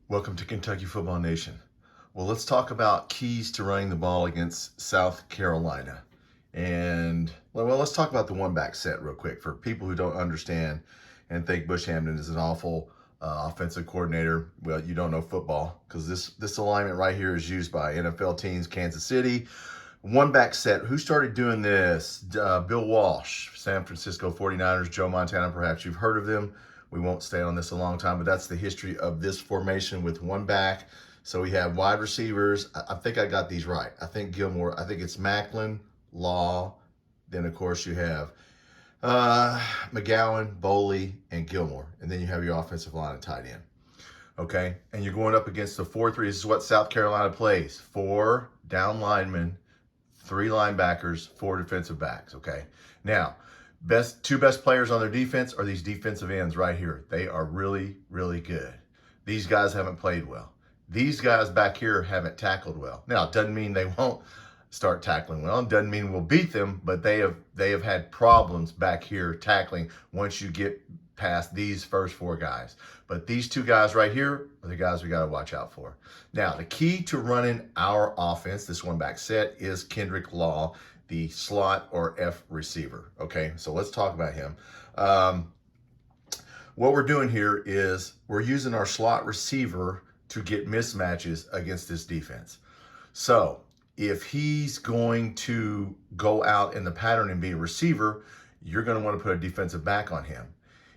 Welcome to Kentucky Football Nation. Well, let's talk about keys to running the ball against South Carolina. And, let's talk about the one-back set real quick for people who don't understand and think Bush Hamdan is an awful offensive coordinator. Well, you don't know football because this alignment right here is used by NFL teams, Kansas City. One-back set. Who started doing this? Bill Walsh, San Francisco 49ers, Joe Montana. Perhaps you've heard of them. We won't stay on this a long time, but that's the history of this formation with one back. So we have wide receivers. I think I got these right. I think Gilmore. I think it's Macklin, Law. Then, of course, you have McGowan, Boley, and Gilmore. And then you have your offensive line and tight end. Okay? And you're going up against the 4-3. This is what South Carolina plays. 4 down linemen, 3 linebackers, 4 defensive backs. Okay? Now, two best players on their defense are these defensive ends right here. They are really, really good. These guys haven't played well. These guys back here haven't tackled well. Now, it doesn't mean they won't start tackling well. It doesn't mean we'll beat them, but they have had problems back here tackling once you get past these first 4 guys. But these 2 guys right here are the guys we got to watch out for. Now, the key to running our offense, this one back set, is Kendrick Law, the slot or F receiver. Okay, so let's talk about him. What we're doing here is we're using our slot receiver to get mismatches against this defense. So if he's going to go out in the pattern and be a receiver, you're going to want to put a defensive back on him.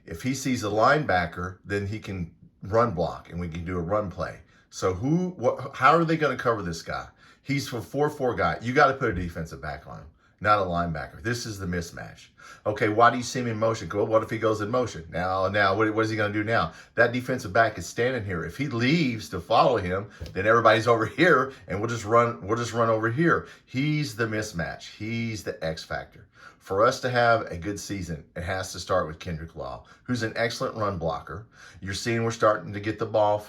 If he sees a linebacker, then he can run block and we can do a run play. So how are they going to cover this guy? He's a 4-4 guy. You got to put a defensive back on him, not a linebacker. This is the mismatch. Okay, why do you see him in motion? Well, what if he goes in motion? Now, what is he going to do now? That defensive back is standing here. If he leaves to follow him, then everybody's over here, and we'll just run over here. He's the mismatch. He's the X factor. For us to have a good season, it has to start with Kendrick Law, who's an excellent run blocker. You're seeing we're starting to get the ball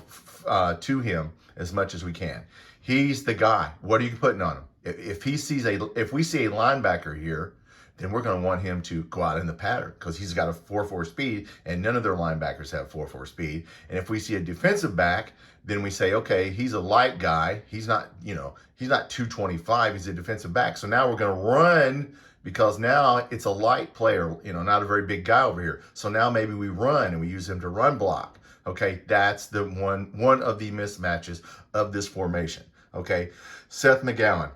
to him as much as we can. He's the guy. What are you putting on him? If we see a linebacker here, then we're going to want him to go out in the pattern because he's got a 4-4 speed, and none of their linebackers have 4-4 speed. And if we see a defensive back, then we say, okay, he's a light guy. He's not 225. He's a defensive back. So now we're going to run because now it's a light player, not a very big guy over here. So now maybe we run and we use him to run block. Okay, that's the one of the mismatches of this formation. Okay, Seth McGowan,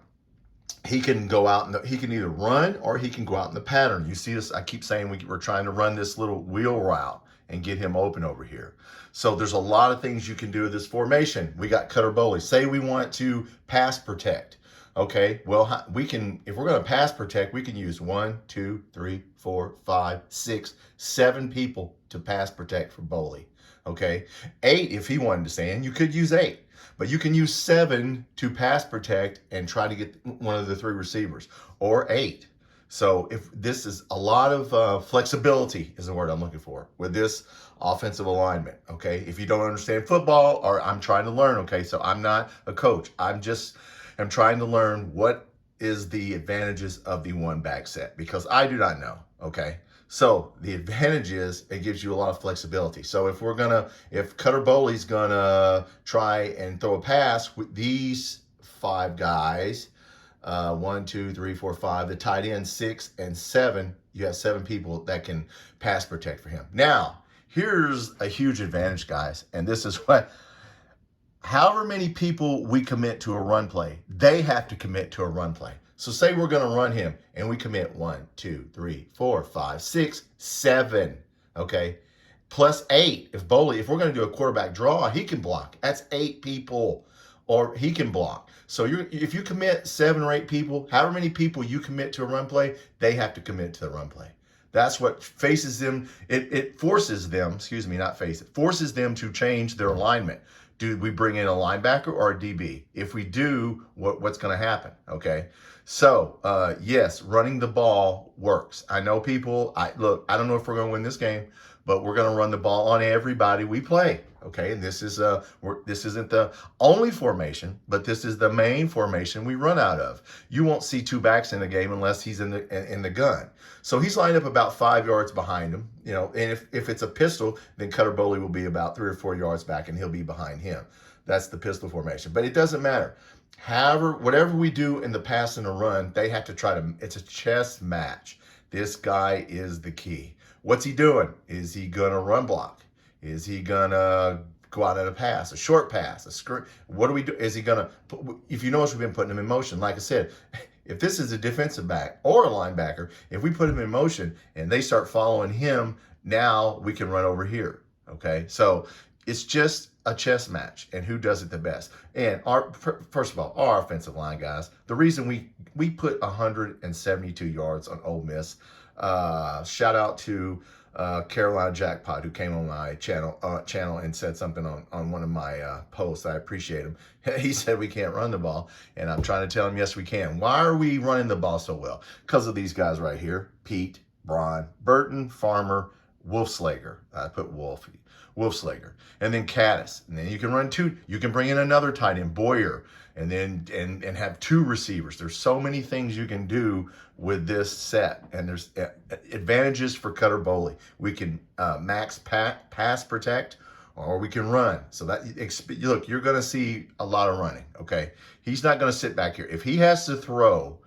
he can go out he can either run or he can go out in the pattern. You see this, I keep saying we're trying to run this little wheel route and get him open over here. So there's a lot of things you can do with this formation. We got Cutter Boley. Say we want to pass protect. Okay, well, we can, if we're going to pass protect, we can use 1, 2, 3, 4, 5, 6, 7 people to pass protect for Boley. Okay, 8 if he wanted to stand, you could use 8. But you can use 7 to pass protect and try to get one of the 3 receivers, or 8. So if this is a lot of flexibility is the word I'm looking for with this offensive alignment. Okay, if you don't understand football, or I'm trying to learn. Okay, so I'm not a coach. I'm trying to learn what is the advantages of the one back set because I do not know. Okay. So the advantage is it gives you a lot of flexibility. So if Cutter Boley's gonna try and throw a pass with these 5 guys, 1, 2, 3, 4, 5, the tight end 6 and 7, you have 7 people that can pass protect for him. Now, here's a huge advantage, guys, and this is what. However many people we commit to a run play, they have to commit to a run play. So say we're going to run him and we commit 1, 2, 3, 4, 5, 6, 7. Okay. Plus 8. If we're going to do a quarterback draw, he can block. That's 8 people, or he can block. So if you commit 7 or 8 people, however many people you commit to a run play, they have to commit to the run play. That's what faces them. It forces them, forces them to change their alignment. Do we bring in a linebacker or a DB? If we do, what's going to happen? Okay. So, yes, running the ball works. I know people, I don't know if we're going to win this game, but we're going to run the ball on everybody we play. Okay, and this isn't the only formation, but this is the main formation we run out of. You won't see two backs in the game unless he's in the gun. So he's lined up about 5 yards behind him, you know, and if it's a pistol, then Cutter Boley will be about 3 or 4 yards back and he'll be behind him. That's the pistol formation. But it doesn't matter. However, whatever we do in the pass and the run, they have to try to, it's a chess match. This guy is the key. What's he doing? Is he gonna run block? Is he gonna go out at a pass, a short pass, a screen? What do we do? Is he gonna, if you notice, we've been putting him in motion. Like I said, if this is a defensive back or a linebacker, if we put him in motion and they start following him, now we can run over here, okay? So it's just a chess match, and who does it the best. And first of all, our offensive line, guys, the reason we put 172 yards on Ole Miss, shout out to Carolina Jackpot, who came on my channel and said something on one of my posts. I appreciate him. He said we can't run the ball, and I'm trying to tell him, yes, we can. Why are we running the ball so well? Because of these guys right here: Pete, Braun, Burton, Farmer, Wolfslager. I put Wolfslager, and then Caddis, and then you can run two. You can bring in another tight end, Boyer, and then and have two receivers. There's so many things you can do with this set, and there's advantages for Cutter Boley. We can max pass protect, or we can run. So that, look, you're going to see a lot of running. Okay, he's not going to sit back here. If he has to throw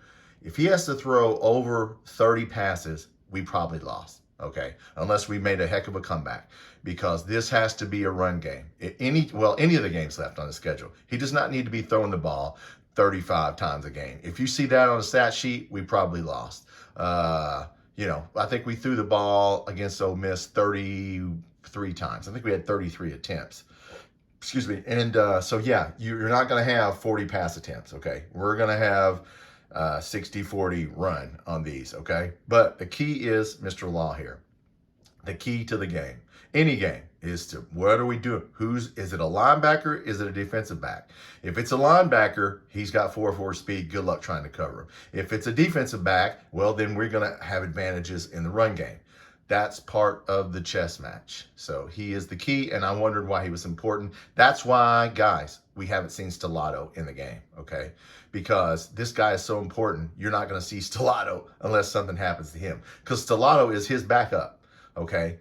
over 30 passes, we probably lost. Okay, unless we made a heck of a comeback, because this has to be a run game. Any of the games left on the schedule, he does not need to be throwing the ball 35 times a game. If you see that on the stat sheet, we probably lost. You know, I think we threw the ball against Ole Miss 33 times. I think we had 33 attempts. Excuse me. And so, yeah, you're not going to have 40 pass attempts, okay? We're going to have 60-40 run on these, okay? But the key is Mr. Law here. The key to the game, any game, is to, what are we doing? Is it a linebacker? Is it a defensive back? If it's a linebacker, he's got 4.4 speed. Good luck trying to cover him. If it's a defensive back, well, then we're going to have advantages in the run game. That's part of the chess match. So he is the key, and I wondered why he was important. That's why, guys, we haven't seen Stellato in the game, okay? Because this guy is so important, you're not going to see Stellato unless something happens to him. Because Stellato is his backup, okay?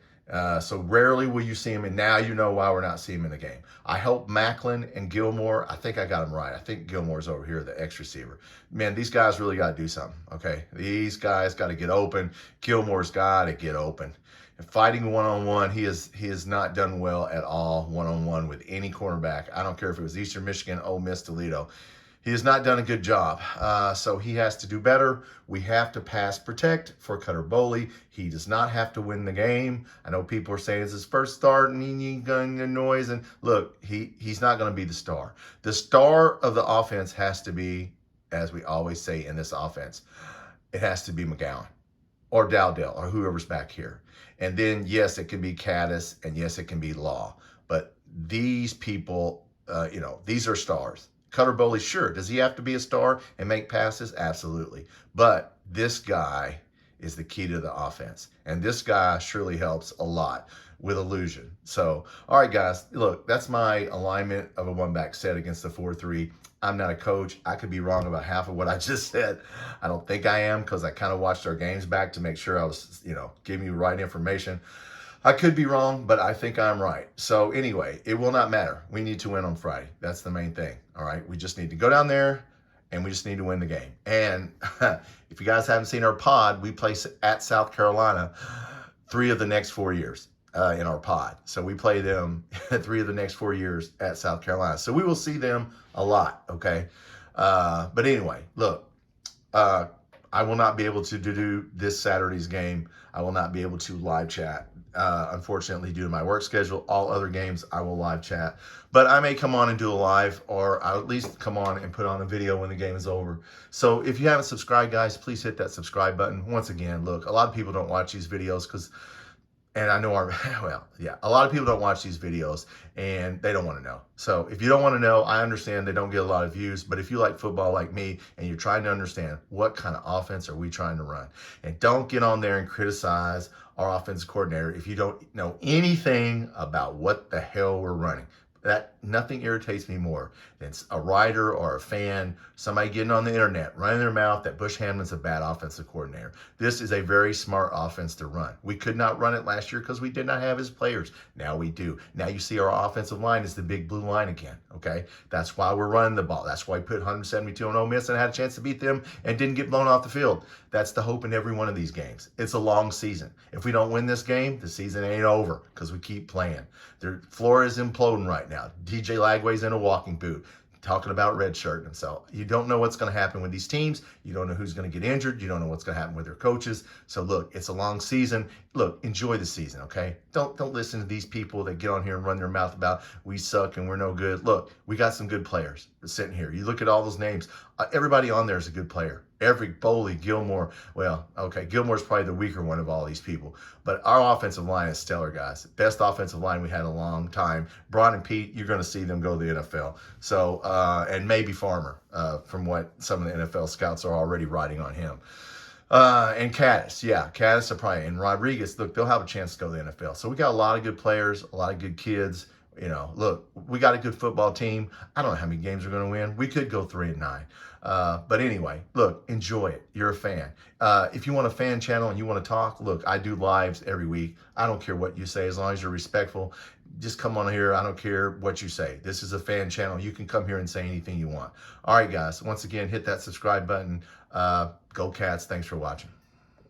So rarely will you see him, and now you know why we're not seeing him in the game. I hope Macklin and Gilmore, I think I got him right. I think Gilmore's over here, the X receiver. Man, these guys really got to do something, okay? These guys got to get open. Gilmore's got to get open. And fighting one-on-one, he has not done well at all one-on-one with any cornerback. I don't care if it was Eastern Michigan, Ole Miss, Toledo. He has not done a good job, so he has to do better. We have to pass protect for Cutter Boley. He does not have to win the game. I know people are saying it's his first start and he's going to noise. And look, he's not going to be the star. The star of the offense has to be, as we always say in this offense, it has to be McGowan or Dowdell or whoever's back here. And then, yes, it can be Caddis, and yes, it can be Law. But these people, these are stars. Cutter Boley, sure. Does he have to be a star and make passes? Absolutely. But this guy is the key to the offense. And this guy surely helps a lot with illusion. So, all right, guys, look, that's my alignment of a one-back set against the 4-3. I'm not a coach. I could be wrong about half of what I just said. I don't think I am, because I kind of watched our games back to make sure I was, giving you the right information. I could be wrong, but I think I'm right. So anyway, it will not matter. We need to win on Friday. That's the main thing, all right? We just need to go down there, and we just need to win the game. And if you guys haven't seen our pod, we play at South Carolina 3 of the next 4 years in our pod. So we play them 3 of the next 4 years at South Carolina. So we will see them a lot, okay? But anyway, look, I will not be able to do this Saturday's game. I will not be able to live chat. Unfortunately, due to my work schedule. All other games I will live chat, but I may come on and do a live, or I'll at least come on and put on a video when the game is over. So if you haven't subscribed, guys, please hit that subscribe button. Once again, look, a lot of people don't watch these videos because And I know well, yeah, a lot of people don't watch these videos and they don't want to know. So if you don't want to know, I understand they don't get a lot of views, but if you like football like me and you're trying to understand what kind of offense are we trying to run, and don't get on there and criticize our offensive coordinator if you don't know anything about what the hell we're running. That nothing irritates me more than a writer or a fan, somebody getting on the internet, running their mouth that Bush Hamlin's a bad offensive coordinator. This is a very smart offense to run. We could not run it last year because we did not have his players. Now we do. Now you see our offensive line is the big blue line again, okay? That's why we're running the ball. That's why we put 172 on Ole Miss and had a chance to beat them and didn't get blown off the field. That's the hope in every one of these games. It's a long season. If we don't win this game, the season ain't over because we keep playing. Their floor is imploding right now. DJ Lagway's in a walking boot, talking about redshirting himself. You don't know what's going to happen with these teams. You don't know who's going to get injured. You don't know what's going to happen with their coaches. So look, it's a long season. Look, enjoy the season, okay? Don't listen to these people that get on here and run their mouth about we suck and we're no good. Look, we got some good players sitting here. You look at all those names. Everybody on there is a good player. Every Boley, Gilmore, well, okay, Gilmore's probably the weaker one of all these people. But our offensive line is stellar, guys. Best offensive line we had in a long time. Braun and Pete, you're going to see them go to the NFL. So, and maybe Farmer, from what some of the NFL scouts are already writing on him. And Caddis, yeah, Caddis are probably, and Rodriguez, look, they'll have a chance to go to the NFL. So we got a lot of good players, a lot of good kids. You know, look, we got a good football team. I don't know how many games we're going to win. We could go 3-9. But anyway, look, enjoy it. You're a fan. If you want a fan channel and you want to talk, look, I do lives every week. I don't care what you say as long as you're respectful. Just come on here. I don't care what you say. This is a fan channel. You can come here and say anything you want. All right, guys. Once again, hit that subscribe button. Go Cats. Thanks for watching.